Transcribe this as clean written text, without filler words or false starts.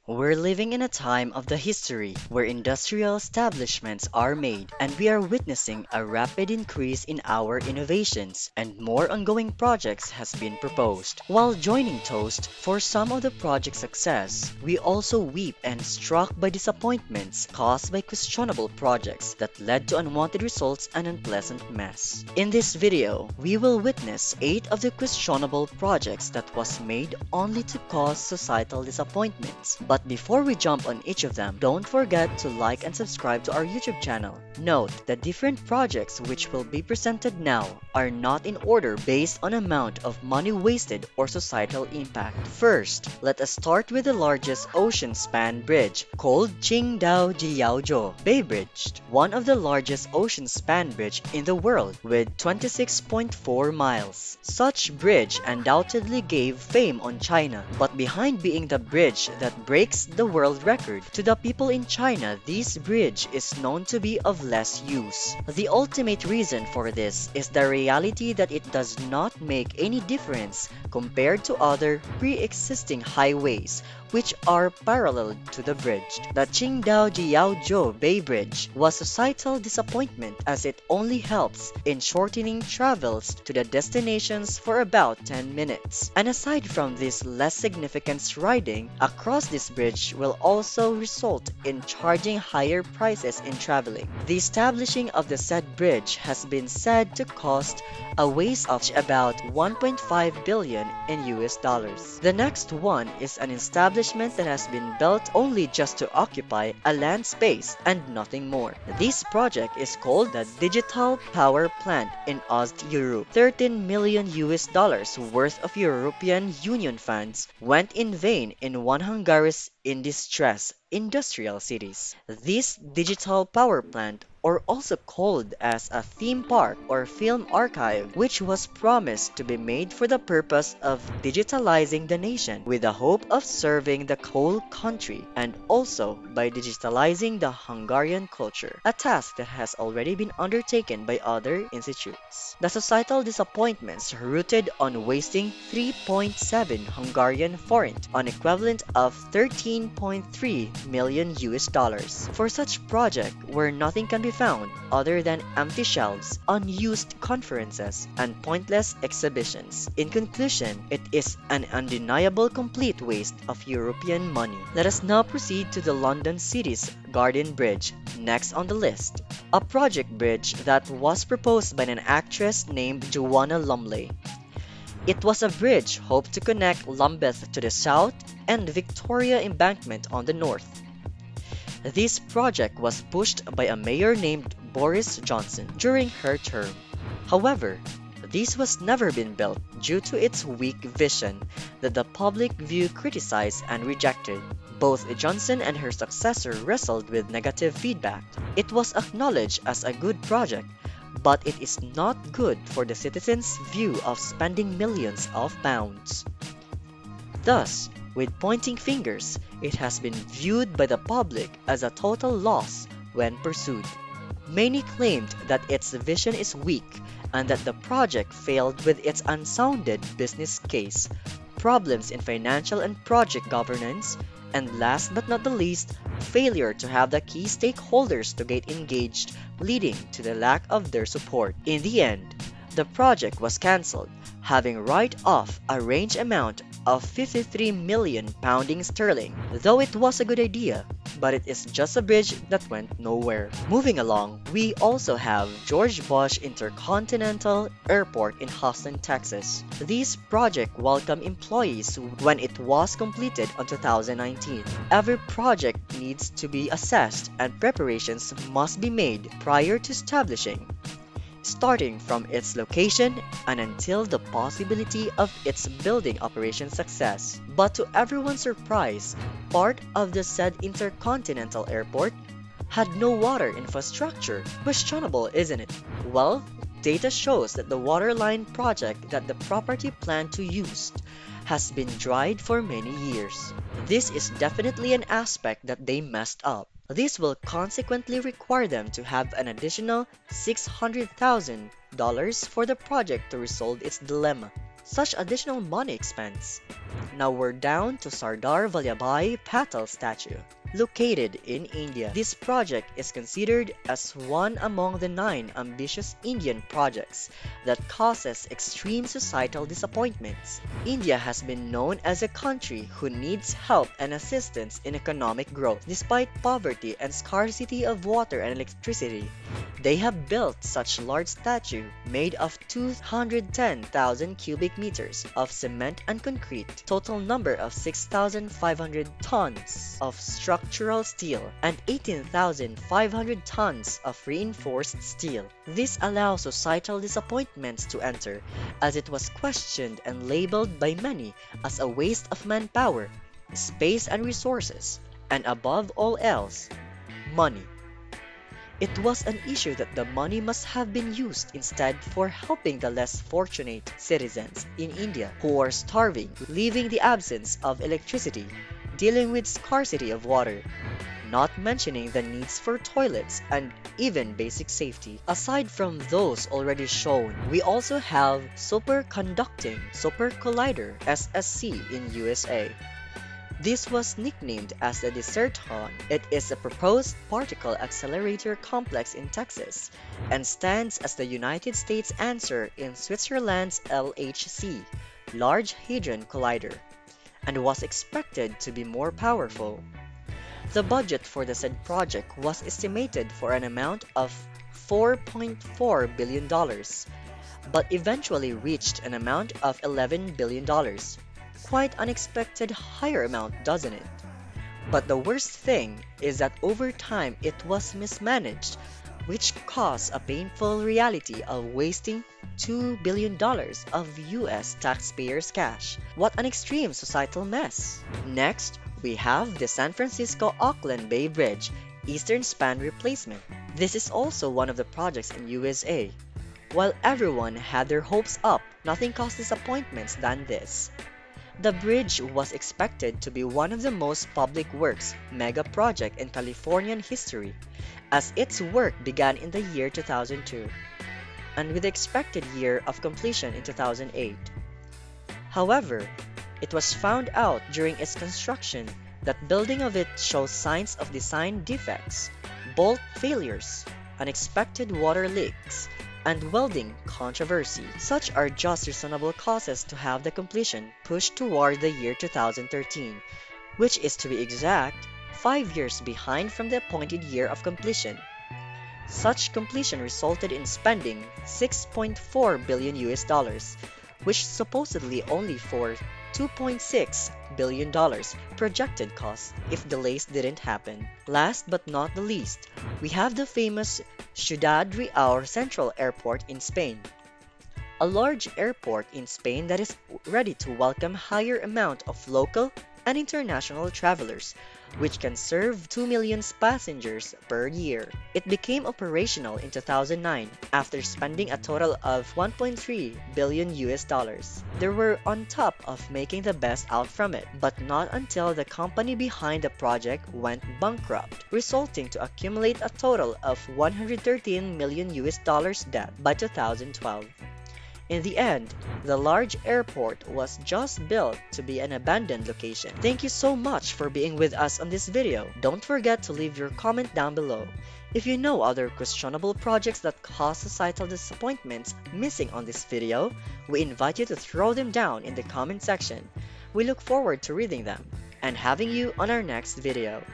We're living in a time of the history where industrial establishments are made, and we are witnessing a rapid increase in our innovations, and more ongoing projects has been proposed. While joining toast for some of the project's success, we also weep and struck by disappointments caused by questionable projects that led to unwanted results and unpleasant mess. In this video, we will witness 8 of the questionable projects that was made only to cause societal disappointments. But before we jump on each of them, don't forget to like and subscribe to our YouTube channel. Note that different projects which will be presented now are not in order based on amount of money wasted or societal impact. First, let us start with the largest ocean span bridge called Qingdao Jiaozhou Bay Bridge, one of the largest ocean span bridge in the world with 26.4 miles. Such bridge undoubtedly gave fame on China, but behind being the bridge that breaks the world record, to the people in China, this bridge is known to be of less use. The ultimate reason for this is the reality that it does not make any difference compared to other pre-existing highways which are parallel to the bridge. The Qingdao Jiaozhou Bay Bridge was a societal disappointment as it only helps in shortening travels to the destinations for about 10 minutes. And aside from this less significance, riding across this bridge will also result in charging higher prices in traveling. The establishing of the said bridge has been said to cost a waste of about 1.5 billion in US dollars. The next one is an establishment that has been built only just to occupy a land space and nothing more. This project is called the Digital Power Plant in Ost Europe. 13 million US dollars worth of European Union funds went in vain in one Hungary's in distress industrial cities. This digital power plant, or also called as a theme park or film archive, which was promised to be made for the purpose of digitalizing the nation with the hope of serving the whole country and also by digitalizing the Hungarian culture, a task that has already been undertaken by other institutes. The societal disappointments rooted on wasting 3.7 Hungarian forint, an equivalent of 13.3 million US dollars for such project where nothing can be found other than empty shelves, unused conferences, and pointless exhibitions. In conclusion, it is an undeniable complete waste of European money. Let us now proceed to the London City's Garden Bridge, next on the list. A project bridge that was proposed by an actress named Joanna Lumley. It was a bridge hoped to connect Lambeth to the south and Victoria Embankment on the north. This project was pushed by a mayor named Boris Johnson during her term. However, this was never been built due to its weak vision that the public view criticized and rejected. Both Johnson and her successor wrestled with negative feedback. It was acknowledged as a good project, but it is not good for the citizens' view of spending millions of pounds. Thus, with pointing fingers, it has been viewed by the public as a total loss when pursued. Many claimed that its vision is weak and that the project failed with its unsounded business case, problems in financial and project governance, and last but not the least, failure to have the key stakeholders to get engaged, leading to the lack of their support. In the end, the project was cancelled, having write-off a range amount of 53 million pounding sterling, though it was a good idea, but it is just a bridge that went nowhere. Moving along, we also have George Bush Intercontinental Airport in Houston, Texas. This project welcomed employees when it was completed in 2019. Every project needs to be assessed and preparations must be made prior to establishing, starting from its location and until the possibility of its building operation success. But to everyone's surprise, part of the said Intercontinental Airport had no water infrastructure. Questionable, isn't it? Well, data shows that the waterline project that the property planned to use has been dried for many years. This is definitely an aspect that they messed up. This will consequently require them to have an additional $600,000 for the project to resolve its dilemma. such additional money expense. Now we're down to Sardar Vallabhai Patel statue. Located in India, this project is considered as one among the 9 ambitious Indian projects that causes extreme societal disappointments. India has been known as a country who needs help and assistance in economic growth. Despite poverty and scarcity of water and electricity, they have built such large statue made of 210,000 cubic meters of cement and concrete, total number of 6,500 tons of structural steel, and 18,500 tons of reinforced steel. This allows societal disappointments to enter, as it was questioned and labeled by many as a waste of manpower, space and resources, and above all else, money. It was an issue that the money must have been used instead for helping the less fortunate citizens in India who are starving, leaving the absence of electricity, dealing with scarcity of water, not mentioning the needs for toilets and even basic safety. Aside from those already shown, we also have Superconducting Super Collider SSC in USA. This was nicknamed as the Deserton. It is a proposed particle accelerator complex in Texas and stands as the United States answer in Switzerland's LHC, Large Hadron Collider, and was expected to be more powerful. The budget for the said project was estimated for an amount of $4.4 billion, but eventually reached an amount of $11 billion. Quite unexpected higher amount, doesn't it? But the worst thing is that over time it was mismanaged, which caused a painful reality of wasting $2 billion of US taxpayers' cash. What an extreme societal mess! Next, we have the San Francisco-Auckland Bay Bridge Eastern Span Replacement. This is also one of the projects in USA. While everyone had their hopes up, nothing caused disappointments than this. The bridge was expected to be one of the most public works mega project in Californian history, as its work began in the year 2002, and with the expected year of completion in 2008. However, it was found out during its construction that building of it shows signs of design defects, bolt failures, unexpected water leaks, and welding controversy. Such are just reasonable causes to have the completion pushed toward the year 2013, which is, to be exact, 5 years behind from the appointed year of completion. Such completion resulted in spending $6.4 billion US dollars, which supposedly only for $2.6 billion projected cost if delays didn't happen. Last but not the least, we have the famous Ciudad Real Central Airport in Spain. A large airport in Spain that is ready to welcome higher amount of local and international travelers, which can serve 2 million passengers per year. It became operational in 2009 after spending a total of $1.3 billion US dollars. They were on top of making the best out from it, but not until the company behind the project went bankrupt, resulting to accumulate a total of 113 million US dollars debt by 2012. In the end, the large airport was just built to be an abandoned location. Thank you so much for being with us on this video. Don't forget to leave your comment down below. If you know other questionable projects that cause societal disappointments missing on this video, we invite you to throw them down in the comment section. We look forward to reading them and having you on our next video.